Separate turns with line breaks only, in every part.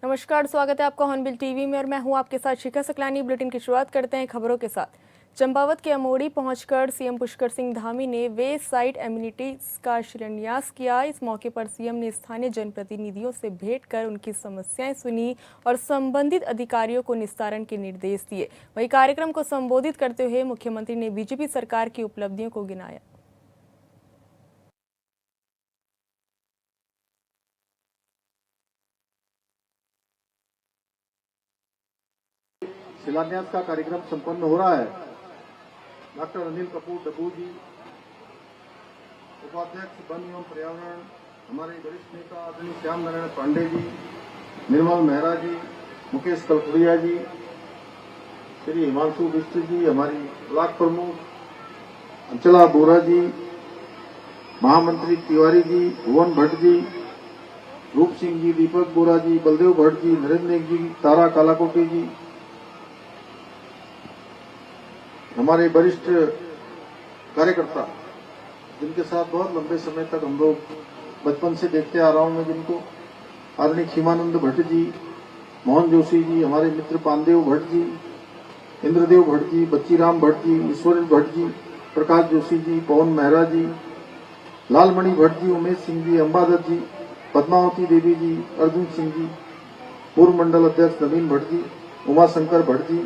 नमस्कार, स्वागत है आपका हॉर्नबिल टीवी में और मैं हूं आपके साथ शिखा सकलानी। बुलेटिन की शुरुआत करते हैं खबरों के साथ। चंपावत के अमोड़ी पहुंचकर सीएम पुष्कर सिंह धामी ने वे साइट एम्यूनिटीज का शिलान्यास किया। इस मौके पर सीएम ने स्थानीय जनप्रतिनिधियों से भेंट कर उनकी समस्याएं सुनी और संबंधित अधिकारियों को निस्तारण के निर्देश दिए। वहीं कार्यक्रम को संबोधित करते हुए मुख्यमंत्री ने बीजेपी सरकार की उपलब्धियों को गिनाया।
शिलान्यास का कार्यक्रम संपन्न हो रहा है। डॉक्टर अनिल कपूर डब्बू जी, उपाध्यक्ष वन एवं पर्यावरण, हमारे वरिष्ठ नेता आदरणीय श्याम नारायण पांडे जी, निर्मल मेहरा जी, मुकेश कलपुरिया जी, श्री हिमांशु बिष्ट जी, हमारी ब्लॉक प्रमुख अंचला बोरा जी, महामंत्री तिवारी जी, भुवन भट्ट जी, रूप सिंह जी, दीपक बोरा जी, बलदेव भट्ट जी, नरेंद्र जी, तारा कालाकोटी जी, हमारे वरिष्ठ कार्यकर्ता जिनके साथ बहुत लंबे समय तक हम लोग बचपन से देखते आ रहा हूं मैं, जिनको आदरणीय खीमानंद भट्ट जी, मोहन जोशी जी, हमारे मित्र पांडेव भट्ट जी, इंद्रदेव भट्ट जी, बच्चीराम भट्ट जी, ईश्वर भट्ट जी, प्रकाश जोशी जी, पवन मेहरा जी, लालमणि भट्ट जी, उमेश सिंह जी, अंबादत्त जी, पद्मावती देवी जी, अर्जुन सिंह जी, पूर्व मंडल अध्यक्ष नवीन भट्ट जी, उमाशंकर भट्ट जी,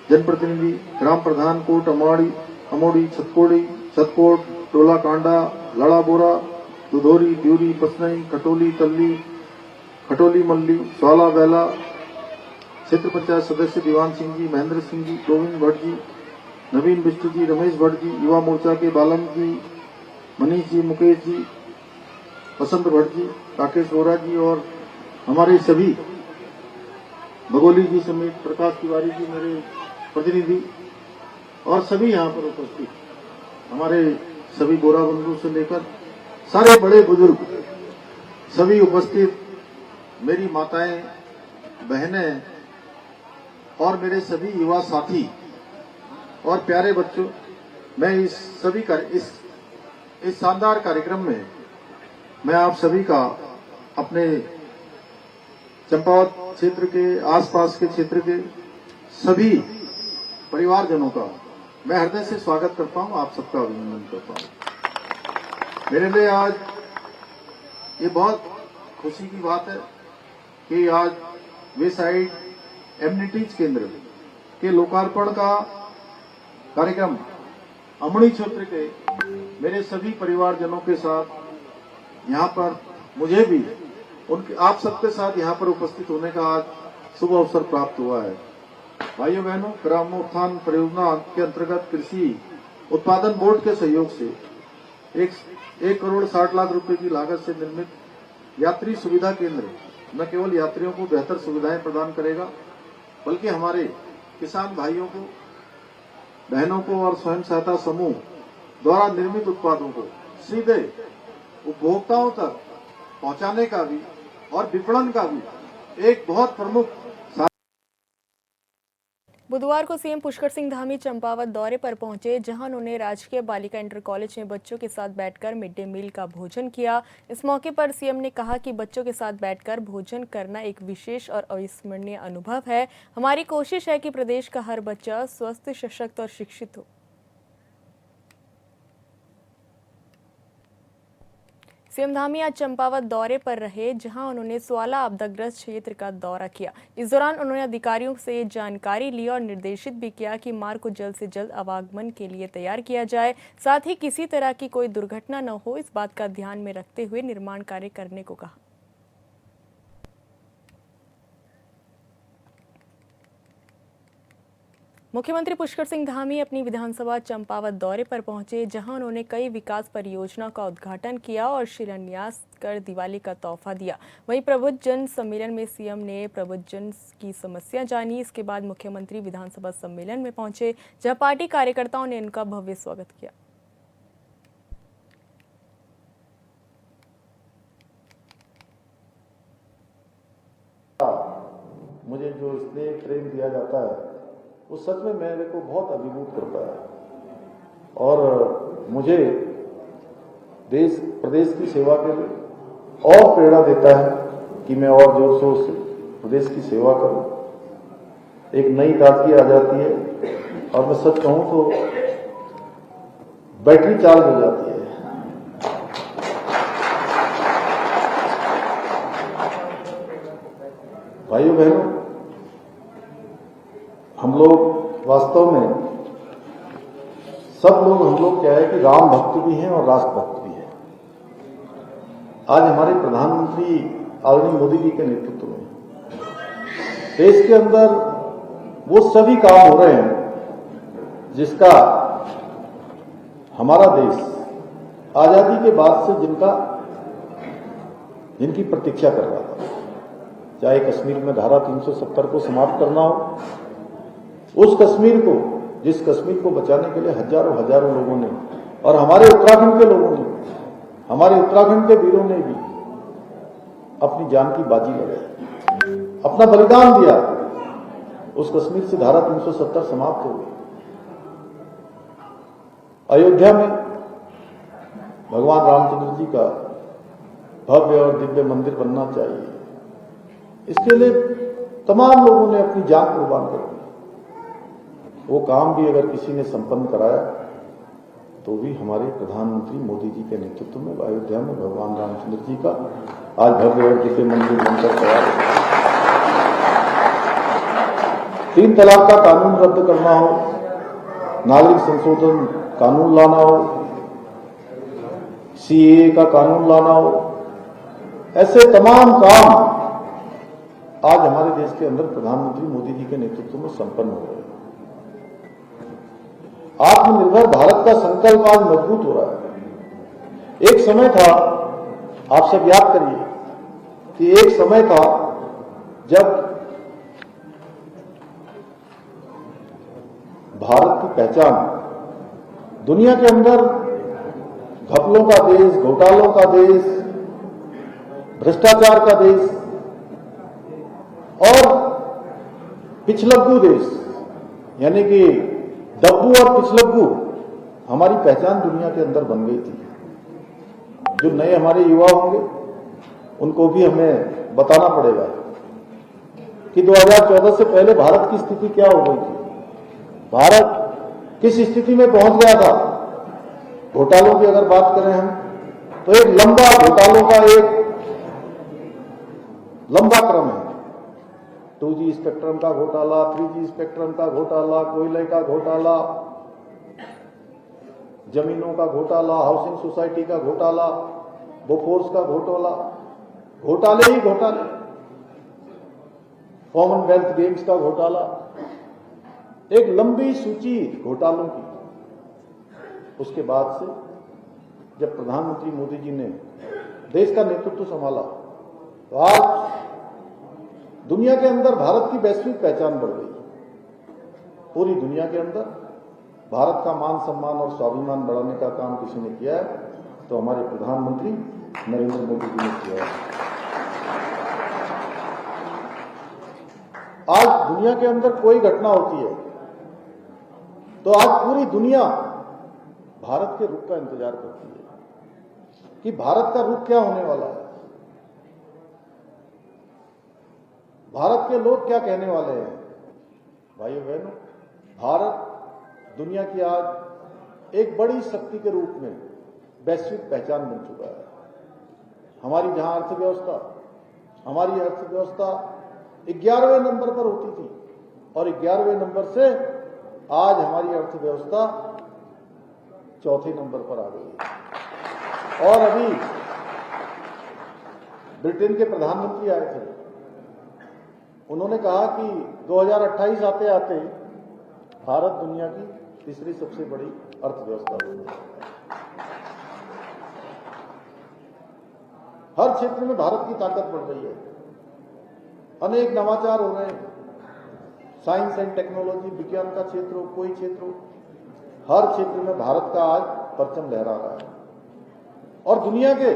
जनप्रतिनिधि ग्राम प्रधान कोट अमोड़ी छतकोट टोला कांडा लड़ा बोरा दुधोरी ड्यूरी पसनई खटोली तल्ली खटोली मल्ली स्वाला बेला क्षेत्र पंचायत सदस्य दीवान सिंह जी, महेंद्र सिंह जी, गोविंद भट्ट जी, नवीन बिष्ट जी, रमेश भट्ट जी, युवा मोर्चा के बालम जी, मनीष जी, मुकेश जी, वसंत भट्ट जी, राकेश वोरा जी और हमारे सभी बगोली जी समेत प्रकाश तिवारी जी मेरे प्रतिनिधि और सभी यहाँ पर उपस्थित हमारे सभी गोरा बंधु से लेकर सारे बड़े बुजुर्ग सभी उपस्थित, मेरी माताएं, बहनें और मेरे सभी युवा साथी और प्यारे बच्चों, मैं इस सभी का इस शानदार कार्यक्रम में मैं आप सभी का अपने चंपावत क्षेत्र के आसपास के क्षेत्र के सभी परिवारजनों का मैं हृदय से स्वागत करता हूं, आप सबका अभिनंदन करता हूं। मेरे लिए आज ये बहुत खुशी की बात है कि आज वे साइड एम्यूनिटीज केंद्र के लोकार्पण का कार्यक्रम अमड़ी क्षेत्र के मेरे सभी परिवारजनों के साथ यहाँ पर मुझे भी उनके आप सबके साथ यहाँ पर उपस्थित होने का आज शुभ अवसर प्राप्त हुआ है। भाइयों बहनों, ग्रामोत्थान परियोजना के अंतर्गत कृषि उत्पादन बोर्ड के सहयोग से 1,60,00,000 रुपए की लागत से निर्मित यात्री सुविधा केंद्र न केवल यात्रियों को बेहतर सुविधाएं प्रदान करेगा, बल्कि हमारे किसान भाइयों को, बहनों को और स्वयं सहायता समूह द्वारा निर्मित उत्पादों को सीधे उपभोक्ताओं तक पहुंचाने का भी और विपणन का भी एक बहुत प्रमुख।
बुधवार को सीएम पुष्कर सिंह धामी चंपावत दौरे पर पहुंचे, जहां उन्होंने राजकीय बालिका इंटर कॉलेज में बच्चों के साथ बैठकर मिड डे मील का भोजन किया। इस मौके पर सीएम ने कहा कि बच्चों के साथ बैठकर भोजन करना एक विशेष और अविस्मरणीय अनुभव है। हमारी कोशिश है कि प्रदेश का हर बच्चा स्वस्थ, सशक्त और शिक्षित हो। सीएम धामी आज चंपावत दौरे पर रहे, जहां उन्होंने स्वाला आपदाग्रस्त क्षेत्र का दौरा किया। इस दौरान उन्होंने अधिकारियों से जानकारी ली और निर्देशित भी किया कि मार्ग को जल्द से जल्द आवागमन के लिए तैयार किया जाए, साथ ही किसी तरह की कोई दुर्घटना न हो, इस बात का ध्यान में रखते हुए निर्माण कार्य करने को कहा। मुख्यमंत्री पुष्कर सिंह धामी अपनी विधानसभा चंपावत दौरे पर पहुंचे, जहां उन्होंने कई विकास परियोजनाओं का उद्घाटन किया और शिलान्यास कर दिवाली का तोहफा दिया। वहीं प्रबुद्ध जन सम्मेलन में सीएम ने प्रबुद्ध जन की समस्या जानी। इसके बाद मुख्यमंत्री विधानसभा सम्मेलन में पहुंचे, जहां पार्टी कार्यकर्ताओं ने उनका भव्य स्वागत किया।
मुझे जो स्नेह प्रेम दिया जाता है वो सच में मेरे को बहुत अभिभूत करता है और मुझे देश प्रदेश की सेवा के लिए और प्रेरणा देता है कि मैं और जोर शोर से प्रदेश की सेवा करूं। एक नई ताजगी आ जाती है और मैं सच कहूं तो बैटरी चार्ज हो जाती है। भाइयों बहनों, हम लोग वास्तव में सब लोग हम लोग क्या है कि राम भक्त भी हैं और राष्ट्र भक्त भी हैं। आज हमारे प्रधानमंत्री आदरणीय मोदी जी के नेतृत्व में देश के अंदर वो सभी काम हो रहे हैं जिसका हमारा देश आजादी के बाद से जिनकी प्रतीक्षा कर रहा था। चाहे कश्मीर में धारा 370 को समाप्त करना हो, उस कश्मीर को, जिस कश्मीर को बचाने के लिए हजारों हजारों लोगों ने और हमारे उत्तराखंड के लोगों ने, हमारे उत्तराखंड के वीरों ने भी अपनी जान की बाजी लगाई, अपना बलिदान दिया, उस कश्मीर से धारा 370 समाप्त हो गई। अयोध्या में भगवान रामचंद्र जी का भव्य और दिव्य मंदिर बनना चाहिए। इसके लिए तमाम लोगों ने अपनी जान कुर्बान कर दी। वो काम भी अगर किसी ने संपन्न कराया तो भी हमारे प्रधानमंत्री मोदी जी के नेतृत्व में अयोध्या में भगवान रामचंद्र जी का आज भव्य और दिव्य मंदिर बनकर तैयार है। 3 तलाक का कानून रद्द करना हो, नागरिक संशोधन कानून लाना हो, सीएए का कानून लाना हो, ऐसे तमाम काम आज हमारे देश के अंदर प्रधानमंत्री मोदी जी के नेतृत्व में संपन्न हो रहे हैं। आत्मनिर्भर भारत का संकल्प आज मजबूत हो रहा है। एक समय था, आप सब याद करिए कि एक समय था जब भारत की पहचान दुनिया के अंदर घपलों का देश, घोटालों का देश, भ्रष्टाचार का देश और पिछलग्गू देश, यानी कि डब्बू और पिछलग्गू हमारी पहचान दुनिया के अंदर बन गई थी। जो नए हमारे युवा होंगे उनको भी हमें बताना पड़ेगा कि 2014 से पहले भारत की स्थिति क्या हो गई थी, भारत किस स्थिति में पहुंच गया था। घोटालों की अगर बात करें हम तो एक लंबा घोटालों का एक लंबा क्रम है। 2G स्पेक्ट्रम का घोटाला, 3G स्पेक्ट्रम का घोटाला, कोयले का घोटाला, जमीनों का घोटाला, हाउसिंग सोसाइटी का घोटाला, बोफोर्स का घोटाला, घोटाले ही घोटाले, कॉमनवेल्थ गेम्स का घोटाला, एक लंबी सूची घोटालों की। उसके बाद से जब प्रधानमंत्री मोदी जी ने देश का नेतृत्व संभाला तो आज दुनिया के अंदर भारत की वैश्विक पहचान बढ़ गई। पूरी दुनिया के अंदर भारत का मान सम्मान और स्वाभिमान बढ़ाने का काम किसी ने किया है तो हमारे प्रधानमंत्री नरेंद्र मोदी जी ने किया है। आज दुनिया के अंदर कोई घटना होती है तो आज पूरी दुनिया भारत के रुख का इंतजार करती है कि भारत का रुख क्या होने वाला है, भारत के लोग क्या कहने वाले हैं। भाइयों बहनों, भारत दुनिया की आज एक बड़ी शक्ति के रूप में वैश्विक पहचान बन चुका है। हमारी जहां हमारी अर्थव्यवस्था 11वें नंबर पर होती थी और 11वें नंबर से आज हमारी अर्थव्यवस्था 4थे नंबर पर आ गई है। और अभी ब्रिटेन के प्रधानमंत्री आए थे, उन्होंने कहा कि 2028 आते आते भारत दुनिया की तीसरी सबसे बड़ी अर्थव्यवस्था होगी। हर क्षेत्र में भारत की ताकत बढ़ रही है, अनेक नवाचार हो रहे हैं। साइंस एंड टेक्नोलॉजी, विज्ञान का क्षेत्र हो, कोई क्षेत्र हो, हर क्षेत्र में भारत का आज परचम लहरा रहा है। और दुनिया के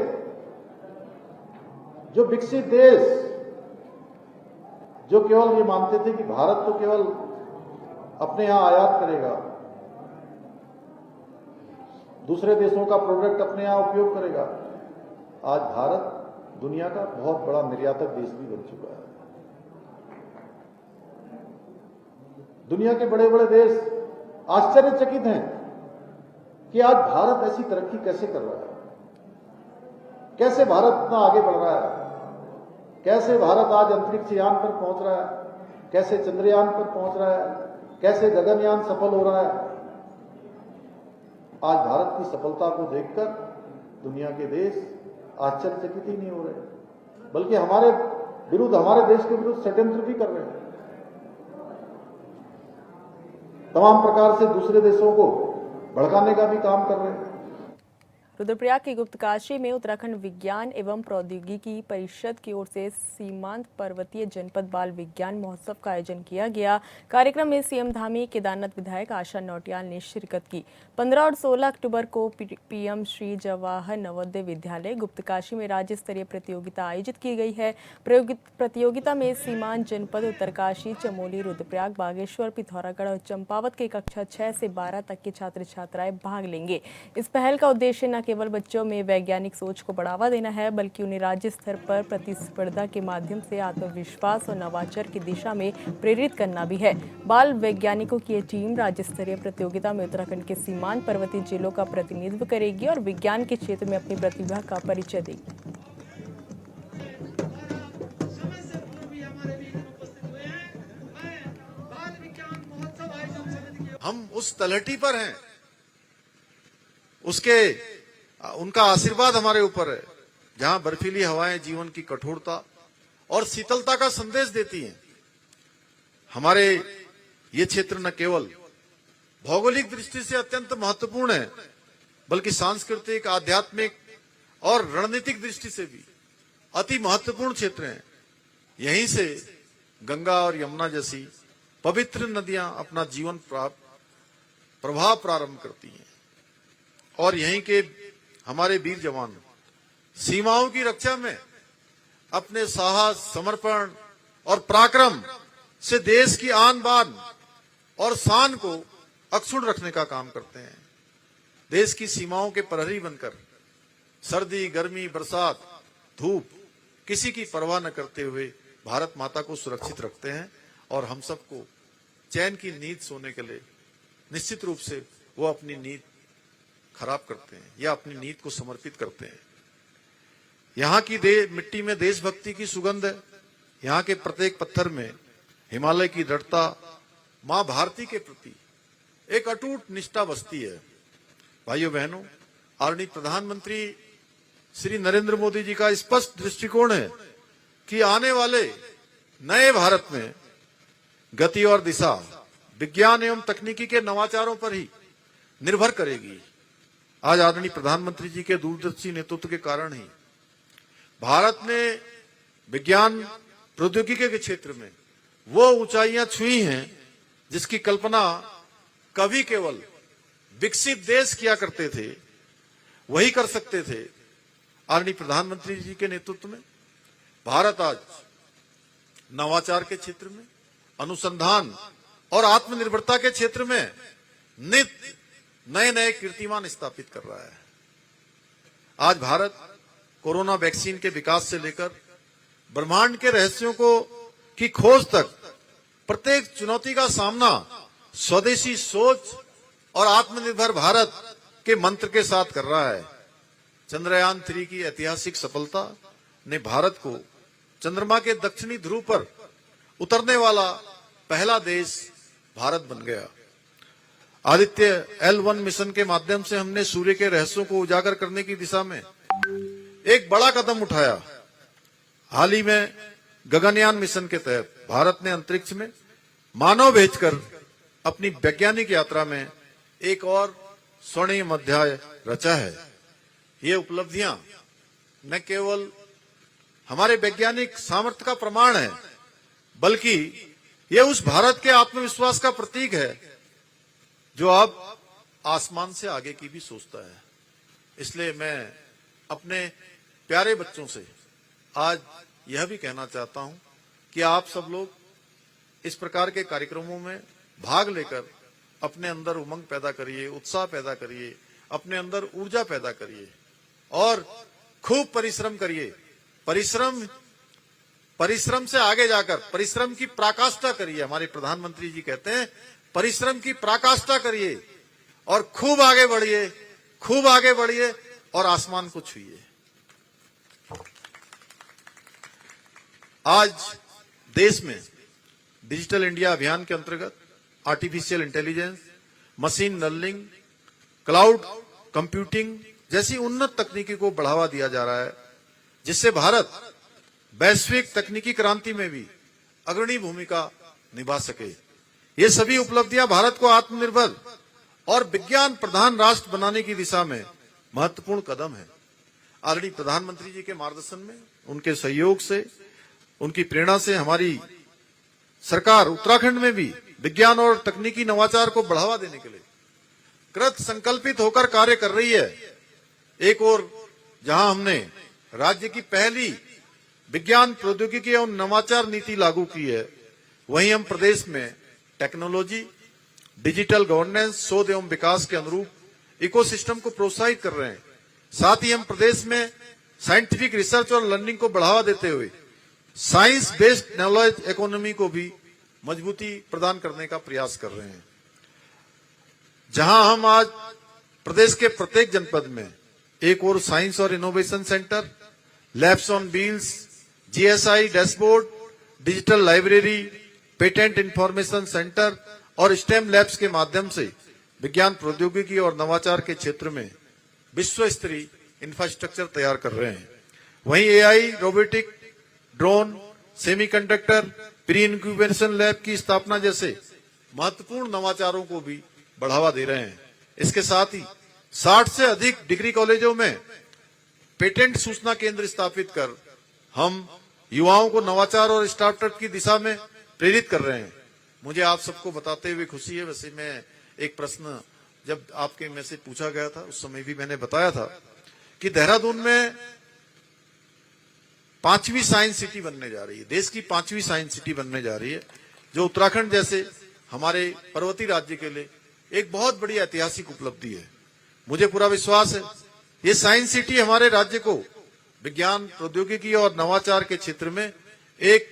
जो विकसित देश जो केवल ये मानते थे कि भारत तो केवल अपने यहां आयात करेगा, दूसरे देशों का प्रोडक्ट अपने यहां उपयोग करेगा, आज भारत दुनिया का बहुत बड़ा निर्यातक देश भी बन चुका है। दुनिया के बड़े बड़े देश आश्चर्यचकित हैं कि आज भारत ऐसी तरक्की कैसे कर रहा है, कैसे भारत इतना आगे बढ़ रहा है, कैसे भारत आज अंतरिक्ष यान पर पहुंच रहा है, कैसे चंद्रयान पर पहुंच रहा है, कैसे गगनयान सफल हो रहा है। आज भारत की सफलता को देखकर दुनिया के देश आश्चर्यचकित ही नहीं हो रहे, बल्कि हमारे विरुद्ध, हमारे देश के विरुद्ध षड्यंत्र भी कर रहे हैं। तमाम प्रकार से दूसरे देशों को भड़काने का भी काम कर रहे हैं।
रुद्रप्रयाग की गुप्तकाशी में उत्तराखंड विज्ञान एवं प्रौद्योगिकी परिषद की ओर से सीमांत पर्वतीय जनपद बाल विज्ञान महोत्सव का आयोजन किया गया। कार्यक्रम में सीएम धामी, केदारनाथ विधायक आशा नौटियाल ने शिरकत की। 15 और 16 अक्टूबर को पीएम श्री जवाहर नवोदय विद्यालय गुप्तकाशी में राज्य स्तरीय प्रतियोगिता आयोजित की गई है। प्रतियोगिता में सीमांत जनपद उत्तरकाशी, चमोली, रुद्रप्रयाग, बागेश्वर, पिथौरागढ़ और चंपावत के कक्षा 6 से 12 तक के छात्र छात्राएं भाग लेंगे। इस पहल का उद्देश्य न केवल बच्चों में वैज्ञानिक सोच को बढ़ावा देना है, बल्कि उन्हें राज्य स्तर पर प्रतिस्पर्धा के माध्यम से आत्मविश्वास और नवाचार की दिशा में प्रेरित करना भी है। बाल वैज्ञानिकों की ये टीम राज्य स्तरीय प्रतियोगिता में उत्तराखंड के सीमांत पर्वतीय जिलों का प्रतिनिधित्व करेगी और विज्ञान के क्षेत्र में अपनी प्रतिभा का परिचय देगी।
हम उस तलहटी पर हैं, उनका आशीर्वाद हमारे ऊपर है, जहां बर्फीली हवाएं जीवन की कठोरता और शीतलता का संदेश देती हैं। हमारे ये क्षेत्र न केवल भौगोलिक दृष्टि से अत्यंत महत्वपूर्ण है, बल्कि सांस्कृतिक, आध्यात्मिक और रणनीतिक दृष्टि से भी अति महत्वपूर्ण क्षेत्र हैं। यहीं से गंगा और यमुना जैसी पवित्र नदियां अपना जीवन प्रभाव प्रारंभ करती हैं और यहीं के हमारे वीर जवान सीमाओं की रक्षा में अपने साहस, समर्पण और पराक्रम से देश की आन बान और शान को अक्षुण्ण रखने का काम करते हैं। देश की सीमाओं के प्रहरी बनकर सर्दी, गर्मी, बरसात, धूप किसी की परवाह न करते हुए भारत माता को सुरक्षित रखते हैं और हम सबको चैन की नींद सोने के लिए निश्चित रूप से वो अपनी नींद खराब करते हैं या अपनी नींद को समर्पित करते हैं। यहाँ की मिट्टी में देशभक्ति की सुगंध है। यहाँ के प्रत्येक पत्थर में हिमालय की दृढ़ता, मां भारती के प्रति एक अटूट निष्ठा बसती है। भाइयों बहनों, आदरणीय प्रधानमंत्री श्री नरेंद्र मोदी जी का स्पष्ट दृष्टिकोण है कि आने वाले नए भारत में गति और दिशा विज्ञान एवं तकनीकी के नवाचारों पर ही निर्भर करेगी। आज आदरणीय प्रधानमंत्री जी के दूरदर्शी नेतृत्व के कारण ही भारत ने विज्ञान प्रौद्योगिकी के क्षेत्र में वो ऊंचाइयां छुई हैं जिसकी कल्पना कभी केवल विकसित देश किया करते थे, वही कर सकते थे। आदरणीय प्रधानमंत्री जी के नेतृत्व में भारत आज नवाचार के क्षेत्र में, अनुसंधान और आत्मनिर्भरता के क्षेत्र में नित्य नए नए कीर्तिमान स्थापित कर रहा है। आज भारत कोरोना वैक्सीन के विकास से लेकर ब्रह्मांड के रहस्यों की खोज तक प्रत्येक चुनौती का सामना स्वदेशी सोच और आत्मनिर्भर भारत के मंत्र के साथ कर रहा है। चंद्रयान 3 की ऐतिहासिक सफलता ने भारत को चंद्रमा के दक्षिणी ध्रुव पर उतरने वाला पहला देश भारत बन गया। आदित्य L1 मिशन के माध्यम से हमने सूर्य के रहस्यों को उजागर करने की दिशा में एक बड़ा कदम उठाया। हाल ही में गगनयान मिशन के तहत भारत ने अंतरिक्ष में मानव भेजकर अपनी वैज्ञानिक यात्रा में एक और स्वर्णिम अध्याय रचा है। ये उपलब्धियां न केवल हमारे वैज्ञानिक सामर्थ्य का प्रमाण है, बल्कि ये उस भारत के आत्मविश्वास का प्रतीक है जो अब आसमान से आगे की भी सोचता है। इसलिए मैं अपने प्यारे बच्चों से आज यह भी कहना चाहता हूं कि आप सब लोग इस प्रकार के कार्यक्रमों में भाग लेकर अपने अंदर उमंग पैदा करिए, उत्साह पैदा करिए, अपने अंदर ऊर्जा पैदा करिए और खूब परिश्रम करिए। परिश्रम से आगे जाकर परिश्रम की पराकाष्ठा करिए। हमारे प्रधानमंत्री जी कहते हैं परिश्रम की पराकाष्ठा करिए और खूब आगे बढ़िए और आसमान को छुइए। आज देश में डिजिटल इंडिया अभियान के अंतर्गत artificial intelligence, machine learning, cloud computing जैसी उन्नत तकनीकी को बढ़ावा दिया जा रहा है, जिससे भारत वैश्विक तकनीकी क्रांति में भी अग्रणी भूमिका निभा सके। ये सभी उपलब्धियां भारत को आत्मनिर्भर और विज्ञान प्रधान राष्ट्र बनाने की दिशा में महत्वपूर्ण कदम है। आदरणीय प्रधानमंत्री जी के मार्गदर्शन में, उनके सहयोग से, उनकी प्रेरणा से हमारी सरकार उत्तराखंड में भी विज्ञान और तकनीकी नवाचार को बढ़ावा देने के लिए कृत संकल्पित होकर कार्य कर रही है। एक ओर जहां हमने राज्य की पहली विज्ञान प्रौद्योगिकी और नवाचार नीति लागू की है, वहीं हम प्रदेश में टेक्नोलॉजी, डिजिटल गवर्नेंस, शोध एवं विकास के अनुरूप इकोसिस्टम को प्रोत्साहित कर रहे हैं। साथ ही हम प्रदेश में साइंटिफिक रिसर्च और लर्निंग को बढ़ावा देते हुए साइंस बेस्ड नॉलेज इकोनॉमी को भी मजबूती प्रदान करने का प्रयास कर रहे हैं। जहां हम आज प्रदेश के प्रत्येक जनपद में एक और साइंस और innovation centre, labs on wheels, GSI dashboard, digital library, patent information centre और स्टेम लैब्स के माध्यम से विज्ञान प्रौद्योगिकी और नवाचार के क्षेत्र में विश्व स्तरीय इंफ्रास्ट्रक्चर तैयार कर रहे हैं। वहीं AI, robotic, drone, semiconductor, pre incubation lab की स्थापना जैसे महत्वपूर्ण नवाचारों को भी बढ़ावा दे रहे हैं। इसके साथ ही 60 से अधिक डिग्री कॉलेजों में पेटेंट सूचना केंद्र स्थापित कर हम युवाओं को नवाचार और स्टार्टअप की दिशा में प्रेरित कर रहे हैं। मुझे आप सबको बताते हुए खुशी है, वैसे मैं एक प्रश्न जब आपके में से पूछा गया था उस समय भी मैंने बताया था कि देहरादून में 5वीं साइंस सिटी बनने जा रही है, देश की 5वीं साइंस सिटी बनने जा रही है, जो उत्तराखंड जैसे हमारे पर्वतीय राज्य के लिए एक बहुत बड़ी ऐतिहासिक उपलब्धि है। मुझे पूरा विश्वास है ये साइंस सिटी हमारे राज्य को विज्ञान प्रौद्योगिकी और नवाचार के क्षेत्र में एक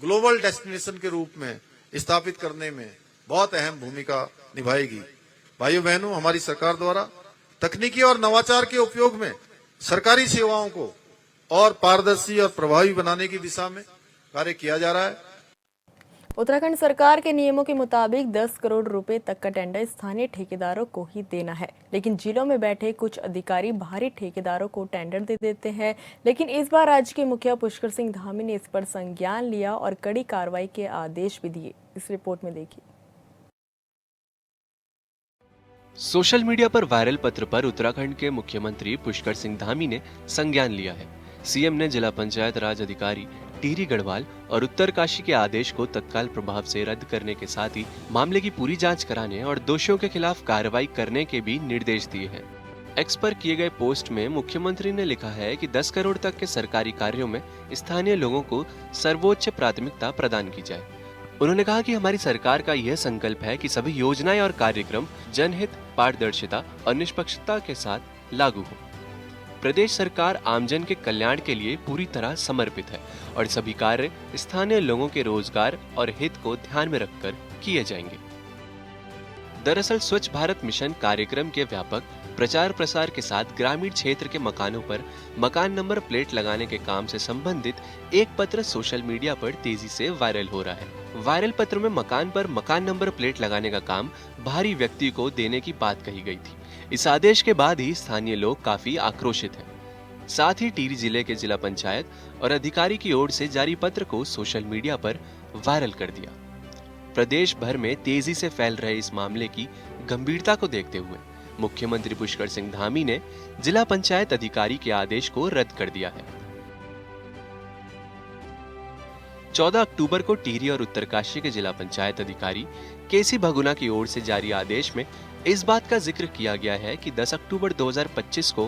ग्लोबल डेस्टिनेशन के रूप में स्थापित करने में बहुत अहम भूमिका निभाएगी। भाइयों बहनों, हमारी सरकार द्वारा तकनीकी और नवाचार के उपयोग में सरकारी सेवाओं को और पारदर्शी और प्रभावी बनाने की दिशा में कार्य किया जा रहा है।
उत्तराखंड सरकार के नियमों के मुताबिक 10 करोड़ रुपए तक का टेंडर स्थानीय ठेकेदारों को ही देना है, लेकिन जिलों में बैठे कुछ अधिकारी बाहरी ठेकेदारों को टेंडर दे देते हैं। लेकिन इस बार राज्य के मुखिया पुष्कर सिंह धामी ने इस पर संज्ञान लिया और कड़ी कार्रवाई के आदेश भी दिए। इस रिपोर्ट में देखिए।
सोशल मीडिया पर वायरल पत्र पर उत्तराखंड के मुख्यमंत्री पुष्कर सिंह धामी ने संज्ञान लिया है। सीएम ने जिला पंचायत राज अधिकारी टिहरी गढ़वाल और उत्तरकाशी के आदेश को तत्काल प्रभाव से रद्द करने के साथ ही मामले की पूरी जांच कराने और दोषियों के खिलाफ कार्रवाई करने के भी निर्देश दिए हैं। एक्स पर किए गए पोस्ट में मुख्यमंत्री ने लिखा है कि 10 करोड़ तक के सरकारी कार्यों में स्थानीय लोगों को सर्वोच्च प्राथमिकता प्रदान की जाए। उन्होंने कहा कि हमारी सरकार का यह संकल्प है कि सभी योजनाएं और कार्यक्रम जनहित, पारदर्शिता और निष्पक्षता के साथ लागू हो। प्रदेश सरकार आमजन के कल्याण के लिए पूरी तरह समर्पित है और सभी कार्य स्थानीय लोगों के रोजगार और हित को ध्यान में रखकर किए जाएंगे। दरअसल स्वच्छ भारत मिशन कार्यक्रम के व्यापक प्रचार प्रसार के साथ ग्रामीण क्षेत्र के मकानों पर मकान नंबर प्लेट लगाने के काम से संबंधित एक पत्र सोशल मीडिया पर तेजी से वायरल हो रहा है। वायरल पत्र में मकान पर मकान नंबर प्लेट लगाने का काम बाहरी व्यक्ति को देने की बात कही गई थी। इस आदेश के बाद ही स्थानीय लोग काफी आक्रोशित हैं। साथ ही टिहरी जिले के जिला पंचायत और अधिकारी की ओर से जारी पत्र को सोशल मीडिया पर वायरल कर दिया। प्रदेश भर में तेजी से फैल रहे इस मामले की गंभीरता को देखते हुए मुख्यमंत्री पुष्कर सिंह धामी ने जिला पंचायत अधिकारी के आदेश को रद्द कर दिया है। 14 अक्टूबर को टिहरी और उत्तरकाशी के जिला पंचायत अधिकारी केसी भगुना की ओर से जारी आदेश में इस बात का जिक्र किया गया है कि 10 अक्टूबर 2025 को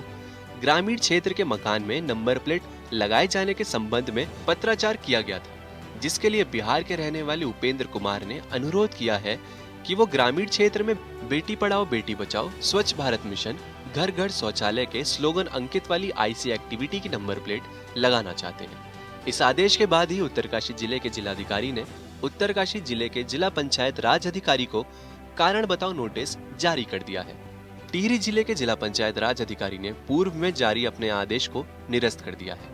ग्रामीण क्षेत्र के मकान में नंबर प्लेट लगाए जाने के संबंध में पत्राचार किया गया था, जिसके लिए बिहार के रहने वाले उपेंद्र कुमार ने अनुरोध किया है कि वो ग्रामीण क्षेत्र में बेटी पढ़ाओ बेटी बचाओ, स्वच्छ भारत मिशन, घर घर शौचालय के स्लोगन अंकित वाली आईसी एक्टिविटी की नंबर प्लेट लगाना चाहते हैं। इस आदेश के बाद ही उत्तरकाशी जिले के जिलाधिकारी ने उत्तरकाशी जिले के जिला पंचायत राज अधिकारी को कारण बताओ नोटिस जारी कर दिया है। टिहरी जिले के जिला पंचायत राज अधिकारी ने पूर्व में जारी अपने आदेश को निरस्त कर दिया है।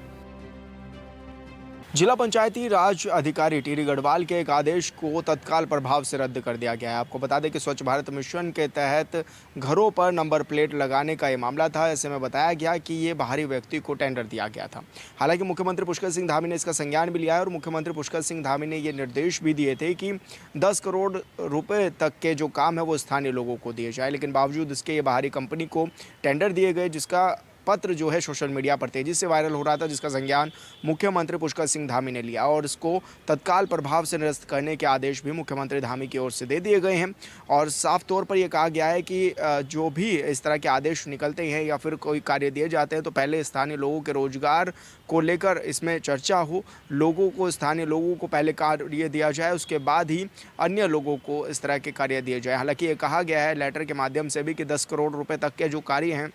जिला पंचायती राज अधिकारी टिहरी गढ़वाल के एक आदेश को तत्काल प्रभाव से रद्द कर दिया गया है। आपको बता दें कि स्वच्छ भारत मिशन के तहत घरों पर नंबर प्लेट लगाने का ये मामला था। ऐसे में बताया गया कि ये बाहरी व्यक्ति को टेंडर दिया गया था। हालांकि मुख्यमंत्री पुष्कर सिंह धामी ने इसका संज्ञान भी लिया है और मुख्यमंत्री पुष्कर सिंह धामी ने ये निर्देश भी दिए थे कि 10 करोड़ रुपए तक के जो काम है वो स्थानीय लोगों को दिए जाए, लेकिन बावजूद इसके ये बाहरी कंपनी को टेंडर दिए गए, जिसका पत्र जो है सोशल मीडिया पर तेजी से वायरल हो रहा था, जिसका संज्ञान मुख्यमंत्री पुष्कर सिंह धामी ने लिया और इसको तत्काल प्रभाव से निरस्त करने के आदेश भी मुख्यमंत्री धामी की ओर से दे दिए गए हैं। और साफ तौर पर यह कहा गया है कि जो भी इस तरह के आदेश निकलते हैं या फिर कोई कार्य दिए जाते हैं तो पहले स्थानीय लोगों के रोजगार को लेकर इसमें चर्चा हो, लोगों को, स्थानीय लोगों को पहले कार्य दिया जाए, उसके बाद ही अन्य लोगों को इस तरह के कार्य दिए जाए। हालांकि ये कहा गया है लेटर के माध्यम से भी कि 10 करोड़ रुपए तक के जो कार्य हैं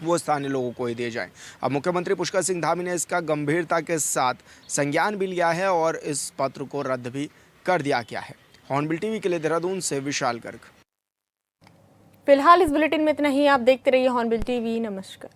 वो स्थानीय लोगों को ही दिए जाएं। अब मुख्यमंत्री पुष्कर सिंह धामी ने इसका गंभीरता के साथ संज्ञान भी लिया है और इस पत्र को रद्द भी कर दिया गया है। हॉर्नबिल टीवी के लिए देहरादून से विशाल गर्ग।
फिलहाल इस बुलेटिन में इतना ही। आप देखते रहिए हॉर्नबिल टीवी। नमस्कार।